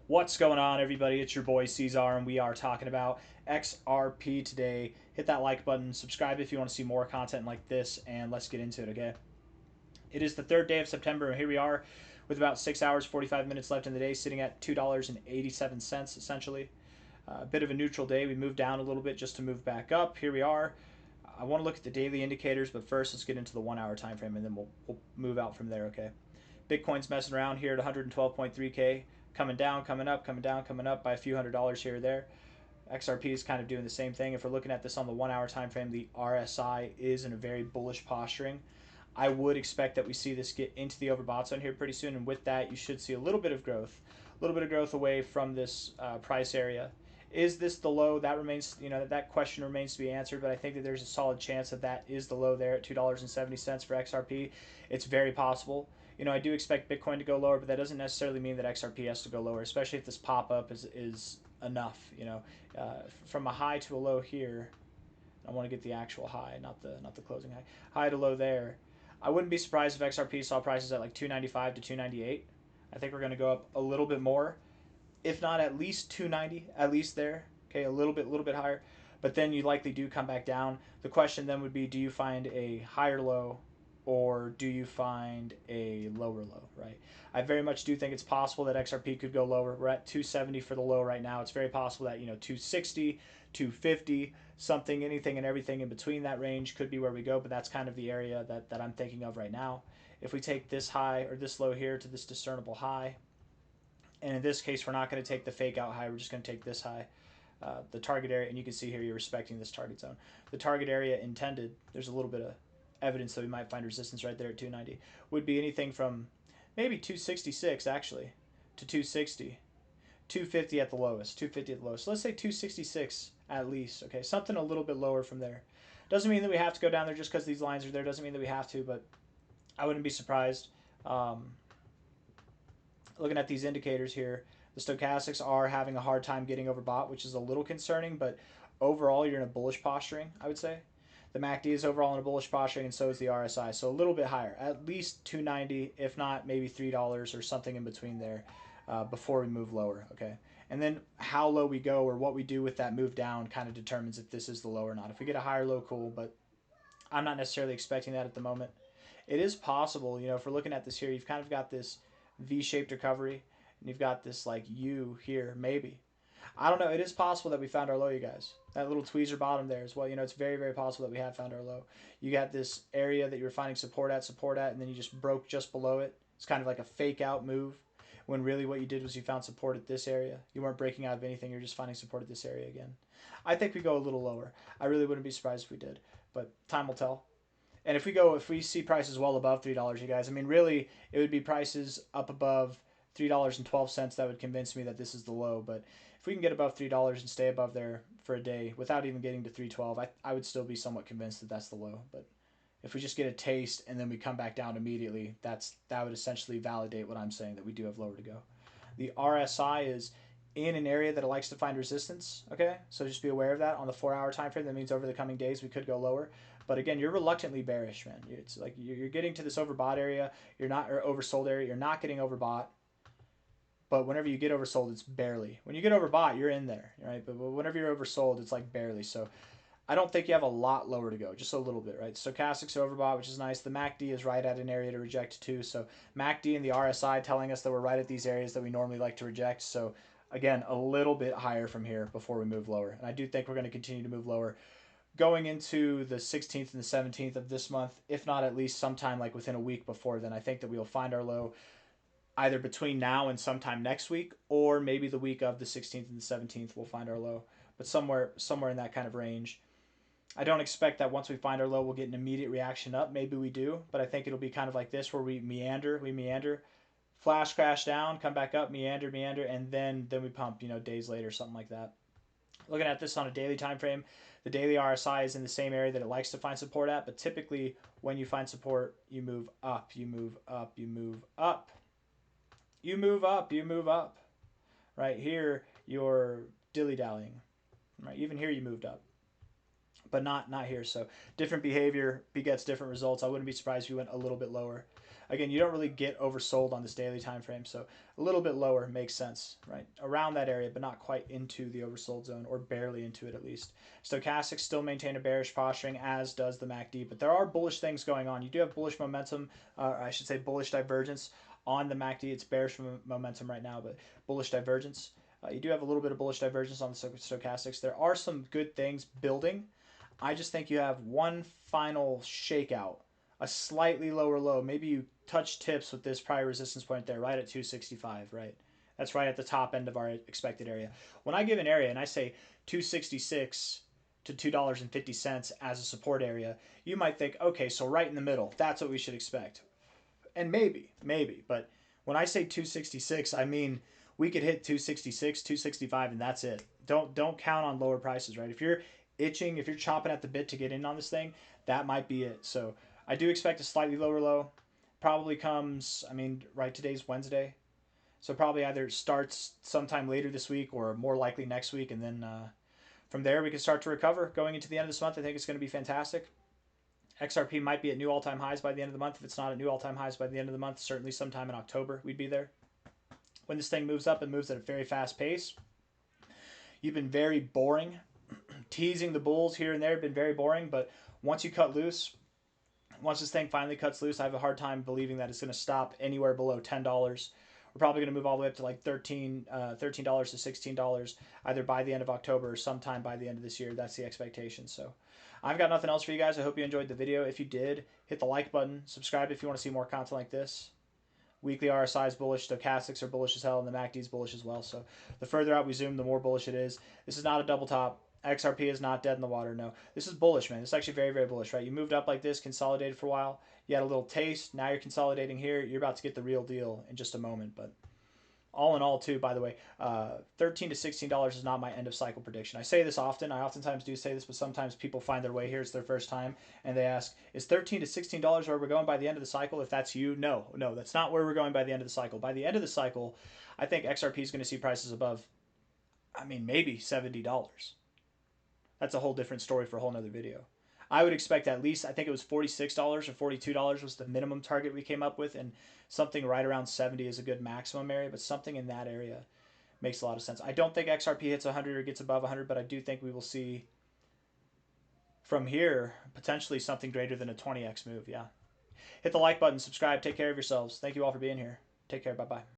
What's going on, everybody? It's your boy C-Zar, and we are talking about XRP today. Hit that like button, subscribe if you want to see more content like this, and let's get into it, okay? It is the third day of September, and here we are with about 6 hours, 45 minutes left in the day, sitting at $2.87, essentially. A bit of a neutral day. We moved down a little bit just to move back up. Here we are. I want to look at the daily indicators, but first let's get into the 1 hour time frame, and then we'll move out from there, okay? Bitcoin's messing around here at 112.3K, coming down, coming up, coming down, coming up by a few $100s here or there. XRP is kind of doing the same thing. If we're looking at this on the 1 hour time frame, the RSI is in a very bullish posturing. I would expect that we see this get into the overbought zone here pretty soon, and with that, you should see a little bit of growth, away from this price area. Is this the low? That remains, that question remains to be answered. But I think that there's a solid chance that that is the low there at $2.70 for XRP. It's very possible. I do expect Bitcoin to go lower, but that doesn't necessarily mean that XRP has to go lower, especially if this pop up is enough. From a high to a low here. I want to get the actual high, not the closing high. High to low there. I wouldn't be surprised if XRP saw prices at like 295 to 298. I think we're going to go up a little bit more, if not at least 290, at least there. Okay, a little bit higher, but then you likely do come back down. The question then would be, do you find a higher low, or do you find a lower low? Right. I very much do think it's possible that XRP could go lower. We're at 270 for the low right now. It's very possible that 260, 250, something, anything and everything in between that range could be where we go. But that's kind of the area that I'm thinking of right now. If we take this high or this low here to this discernible high, and in this case, we're not going to take the fake out high. We're just going to take this high, the target area. And you can see here you're respecting this target zone. The target area intended, there's a little bit of evidence that we might find resistance right there at 290, would be anything from maybe 266 actually to 260, 250 at the lowest, 250 at the lowest. So let's say 266 at least, okay? Something a little bit lower from there. Doesn't mean that we have to go down there just because these lines are there. Doesn't mean that we have to, but I wouldn't be surprised. Looking at these indicators here, the stochastics are having a hard time getting overbought, which is a little concerning, but overall you're in a bullish posturing, I would say. The MACD is overall in a bullish posturing, and so is the RSI. So a little bit higher, at least 290, if not maybe $3 or something in between there before we move lower, okay? And then how low we go or what we do with that move down kind of determines if this is the low or not. If we get a higher low, cool, but I'm not necessarily expecting that at the moment. It is possible, if we're looking at this here, you've kind of got this V-shaped recovery, and you've got this like U here, maybe. I don't know. It is possible that we found our low, you guys. That little tweezer bottom there as well. It's very, very possible that we have found our low. You got this area that you were finding support at, and then you just broke just below it. It's kind of like a fake out move, when really what you did was you found support at this area. You weren't breaking out of anything. You're just finding support at this area again. I think we go a little lower. I really wouldn't be surprised if we did, but time will tell. And if we see prices well above $3, you guys, I mean, really, it would be prices up above $3.12 that would convince me that this is the low. But if we can get above $3 and stay above there for a day without even getting to 312, I would still be somewhat convinced that that's the low. But if we just get a taste and then we come back down immediately, that would essentially validate what I'm saying, that we do have lower to go. The RSI is in an area that it likes to find resistance, okay? So just be aware of that on the 4 hour time frame. That means over the coming days we could go lower. But again, you're reluctantly bearish, man. It's like you're getting to this overbought area, you're not, or oversold area, you're not getting overbought. But whenever you get oversold, it's barely. When you get overbought, you're in there, right? But whenever you're oversold, it's like barely. So I don't think you have a lot lower to go, just a little bit, right? Stochastics overbought, which is nice. The MACD is right at an area to reject too. So MACD and the RSI telling us that we're right at these areas that we normally like to reject. So again, a little bit higher from here before we move lower. And I do think we're going to continue to move lower going into the 16th and the 17th of this month, if not at least sometime like within a week before then. I think that we'll find our low either between now and sometime next week, or maybe the week of the 16th and the 17th we'll find our low, but somewhere in that kind of range. I don't expect that once we find our low we'll get an immediate reaction up. Maybe we do, but I think it'll be kind of like this, where we meander, flash crash down, come back up, meander, and then we pump, days later, something like that. Looking at this on a daily time frame, the daily RSI is in the same area that it likes to find support at, but typically when you find support, you move up, you move up, you move up. You move up, you move up. Right here, you're dilly-dallying. Right, even here you moved up, but not here. So different behavior begets different results. I wouldn't be surprised if you went a little bit lower. again, you don't really get oversold on this daily time frame, so a little bit lower makes sense, right? Around that area, but not quite into the oversold zone, or barely into it at least. Stochastics still maintain a bearish posturing, as does the MACD, but there are bullish things going on. You do have bullish momentum, I should say bullish divergence on the MACD. It's bearish momentum right now, but bullish divergence. You do have a little bit of bullish divergence on the stochastics. There are some good things building. I just think you have one final shakeout, a slightly lower low. Maybe you touch tips with this prior resistance point there, right at 265, right? That's right at the top end of our expected area. When I give an area and I say 266 to $2.50 as a support area, you might think, okay, so right in the middle, that's what we should expect. And maybe, but when I say 266, I mean we could hit 266, 265, and that's it. Don't count on lower prices, right? If you're itching, if you're chomping at the bit to get in on this thing, that might be it. So I do expect a slightly lower low. Probably comes, I mean, right, today's Wednesday. So probably either starts sometime later this week or more likely next week. And then from there, we can start to recover going into the end of this month. I think it's going to be fantastic. XRP might be at new all-time highs by the end of the month. If it's not at new all-time highs by the end of the month, certainly sometime in October, we'd be there. When this thing moves up, it moves at a very fast pace. You've been very boring. Teasing the bulls here and there have been very boring, but once you cut loose, once this thing finally cuts loose, I have a hard time believing that it's going to stop anywhere below $10. We're probably going to move all the way up to like $13 to $16, either by the end of October or sometime by the end of this year. That's the expectation. So I've got nothing else for you guys. I hope you enjoyed the video. If you did, hit the like button. Subscribe if you want to see more content like this. Weekly RSI is bullish, stochastics are bullish as hell, and the MACD is bullish as well. So the further out we zoom, the more bullish it is. This is not a double top. XRP is not dead in the water. No, this is bullish, man. This is actually very, very bullish, right? You moved up like this, consolidated for a while. You had a little taste. Now you're consolidating here. You're about to get the real deal in just a moment. But all in all, too, by the way, $13 to $16 is not my end of cycle prediction. I say this often. I oftentimes do say this, but sometimes people find their way here. It's their first time, and they ask, is $13 to $16 where we're going by the end of the cycle? If that's you, no, that's not where we're going by the end of the cycle. By the end of the cycle, I think XRP is going to see prices above, I mean, maybe $70. That's a whole different story for a whole nother video. I would expect at least, I think it was $46 or $42 was the minimum target we came up with, and something right around 70 is a good maximum area, but something in that area makes a lot of sense. I don't think XRP hits 100 or gets above 100, but I do think we will see from here potentially something greater than a 20x move, yeah. Hit the like button, subscribe, take care of yourselves. Thank you all for being here. Take care, bye-bye.